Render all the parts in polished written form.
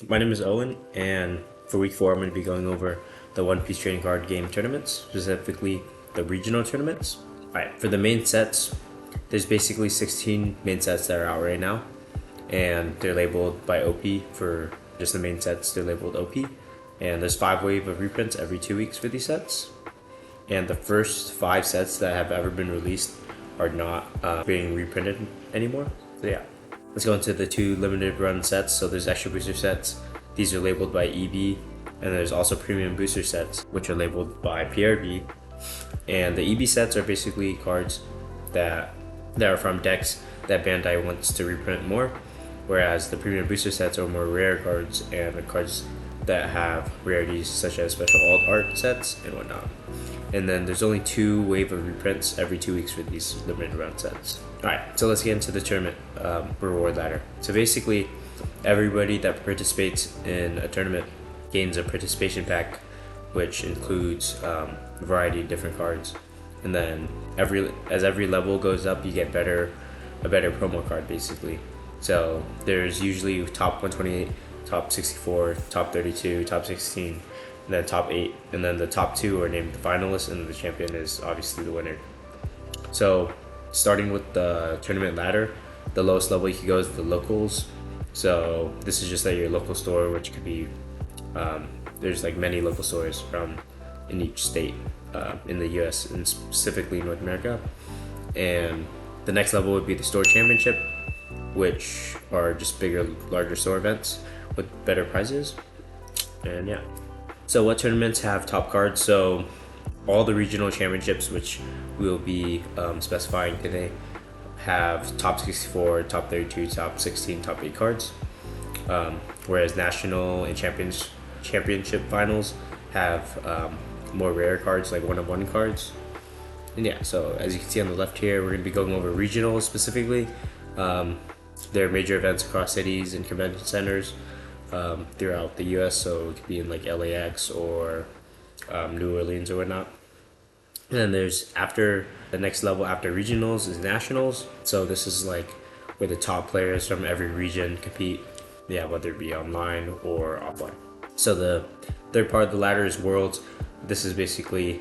My name is Owen, and for week 4, I'm going to be going over the One Piece trading card game tournaments, specifically the regional tournaments. Alright, for the main sets, there's basically 16 main sets that are out right now, and they're labeled by OP. For just the main sets, they're labeled OP, and there's 5 wave of reprints every 2 weeks for these sets. And the first 5 sets that have ever been released are not being reprinted anymore. So yeah. Let's go into the 2 limited run sets. So there's extra booster sets. These are labeled by EB. And there's also premium booster sets, which are labeled by PRB. And the EB sets are basically cards that are from decks that Bandai wants to reprint more. Whereas the premium booster sets are more rare cards and the cards that have rarities such as special alt art sets and whatnot. And then there's only 2 wave of reprints every 2 weeks for these limited run sets. Alright, so let's get into the tournament reward ladder. So basically, everybody that participates in a tournament gains a participation pack, which includes a variety of different cards. And then as every level goes up, you get a better promo card basically. So there's usually top 128, top 64, top 32, top 16, and then top 8, and then the top 2 are named the finalists, and the champion is obviously the winner. So starting with the tournament ladder, the lowest level you can go is the locals. So this is just at your local store, which could be there's like many local stores in each state in the US and specifically North America. And the next level would be the store championship, which are just bigger, larger store events with better prizes. And yeah. So what tournaments have top cards? So all the regional championships, which we'll be specifying today, have top 64, top 32, top 16, top 8 cards. Whereas national and championship finals have more rare cards, like one-of-one cards. And yeah, so as you can see on the left here, we're going to be going over regionals specifically. There are major events across cities and convention centers throughout the US, so it could be in like LAX or New Orleans or whatnot. And then there's the next level after regionals is nationals. So this is like where the top players from every region compete, whether it be online or offline. So the third part of the ladder is worlds. This is basically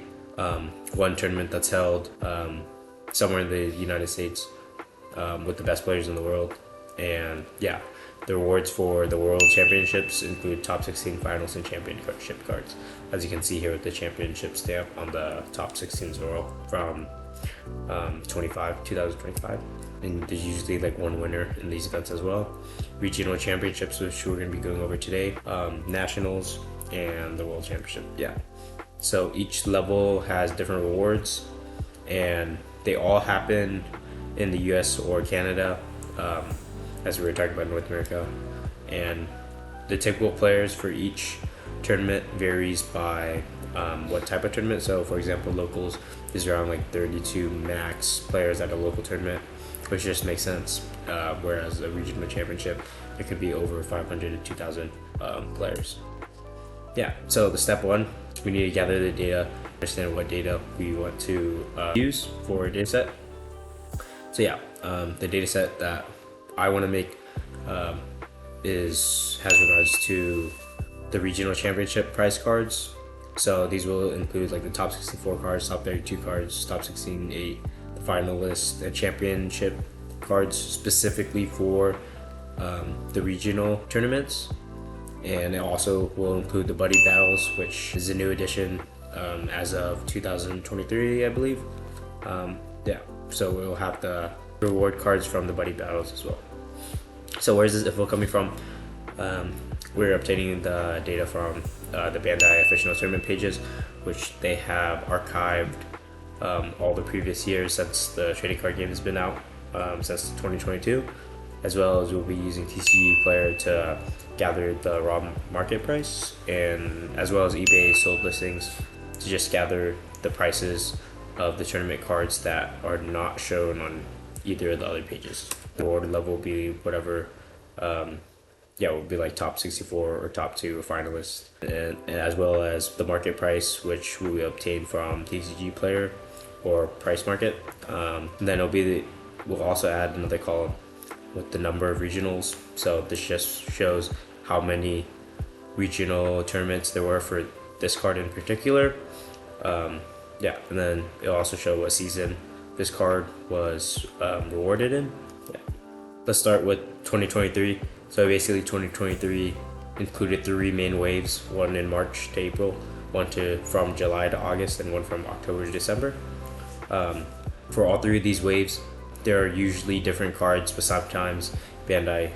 one tournament that's held somewhere in the United States with the best players in the world. And yeah, the rewards for the World Championships include top 16 finals and championship cards. As you can see here with the championship stamp on the top 16 as well from 2025. And there's usually like one winner in these events as well. Regional championships, which we're going to be going over today, nationals, and the World Championship. Yeah. So each level has different rewards, and they all happen in the US or Canada, as we were talking about North America. And the typical players for each tournament varies by what type of tournament. So for example, locals is around like 32 max players at a local tournament, which just makes sense. Whereas a regional championship, it could be over 500 to 2,000 players. Yeah, so the step 1, we need to gather the data, understand what data we want to use for a data set. So yeah, the data set that I want to make has regards to the regional championship prize cards. So these will include like the top 64 cards, top 32 cards, top 16, 8, the finalists, and championship cards specifically for the regional tournaments. And it also will include the buddy battles, which is a new addition as of 2023, I believe. So we'll have the reward cards from the buddy battles as well. So where's this info coming from? We're obtaining the data from the Bandai official tournament pages, which they have archived all the previous years since the trading card game has been out since 2022, as well as we'll be using TCG Player to gather the raw market price, and as well as eBay sold listings to just gather the prices of the tournament cards that are not shown on either of the other pages. The reward level will be whatever, will be like top 64 or top 2 or finalists, and as well as the market price, which we will obtain from TCG Player or Price Market. And then we'll also add another column with the number of regionals. So this just shows how how many regional tournaments there were for this card in particular. Yeah, and then it'll also show what season this card was rewarded in. Yeah. Let's start with 2023. So basically 2023 included 3 main waves, one in March to April, one from July to August, and one from October to December. For all 3 of these waves, there are usually different cards, but sometimes Bandai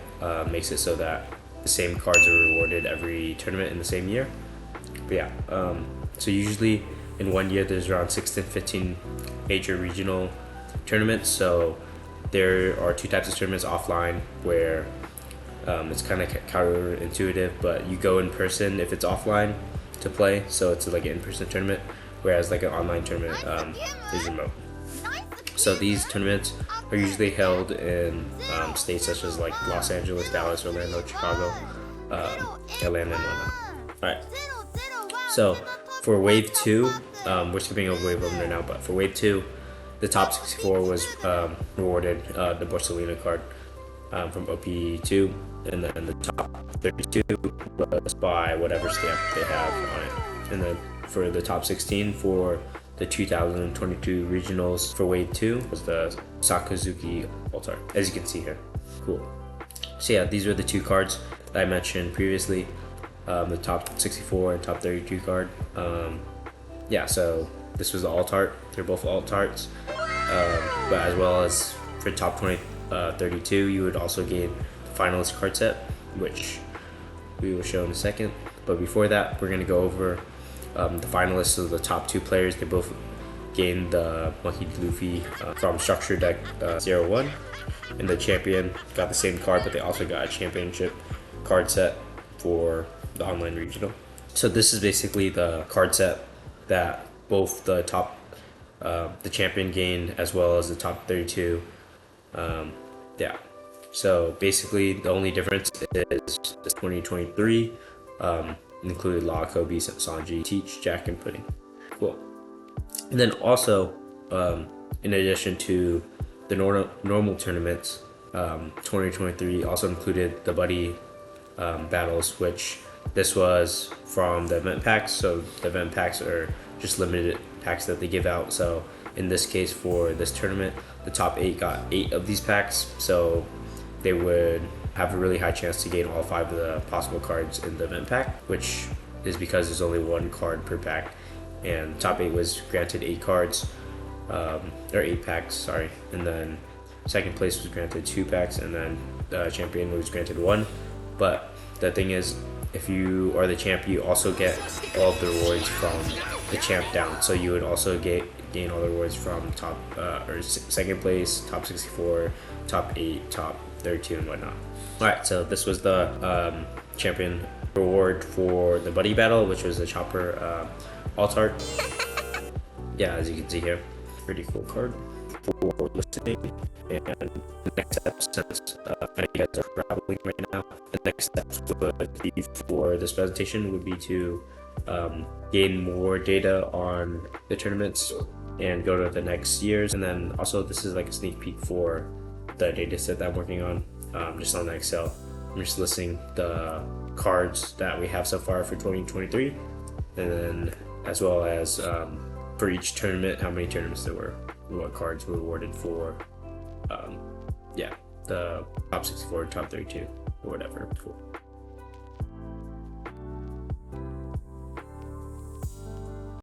makes it so that the same cards are rewarded every tournament in the same year. But yeah, so usually in one year there's around 6 to 15 major regional tournaments. So there are 2 types of tournaments: offline, where it's kind of counterintuitive, but you go in person if it's offline to play, so it's like an in-person tournament, whereas like an online tournament is remote. So these tournaments are usually held in states such as like Los Angeles, Dallas, Orlando, Chicago, Atlanta, and whatnot. Alright, so for Wave 2, we're skipping over Wave 1 right now, but for Wave 2, the top 64 was rewarded the Borsalino card from OP2, and then the top 32 was by whatever stamp they have on it. And then for the top 16 for the 2022 regionals for Wave 2 was the Sakazuki Altar, as you can see here. Cool. So yeah, these were the 2 cards that I mentioned previously, the top 64 and top 32 card. Yeah, so this was the alt art. They're both alt arts, but as well as for top 32, you would also gain the finalist card set, which we will show in a second. But before that, we're going to go over the finalists of the top 2 players. They both gained the Monkey Luffy from Structure Deck 01, and the champion got the same card, but they also got a championship card set for the online regional. So this is basically the card set that both the champion gained as well as the top 32. Yeah, so basically the only difference is this 2023 included Law, Kobe, Sanji, Teach, Jack, and Pudding. Cool. And then also, in addition to the normal tournaments, 2023 also included the buddy battles, which this was from the event packs. So the event packs are just limited packs that they give out. So in this case, for this tournament, the top 8 got 8 of these packs, so they would have a really high chance to gain all 5 of the possible cards in the event pack, which is because there's only 1 card per pack. And top 8 was granted 8 cards, or 8 packs, sorry. And then second place was granted 2 packs, and then the champion was granted 1. But the thing is, if you are the champ, you also get all of the rewards from the champ down. So you would also gain all the rewards from top or second place, top 64, top 8, top 32, and whatnot. Alright, so this was the champion reward for the buddy battle, which was the Chopper alt art. Yeah, as you can see here, pretty cool card for listening. And the next step, since many of you guys are traveling right now, the next steps would be for this presentation would be to gain more data on the tournaments and go to the next years. And then also, this is like a sneak peek for the data set that I'm working on, just on the Excel. I'm just listing the cards that we have so far for 2023, and then as well as for each tournament, how many tournaments there were, what cards were awarded for yeah, the top 64, top 32, or whatever. Cool.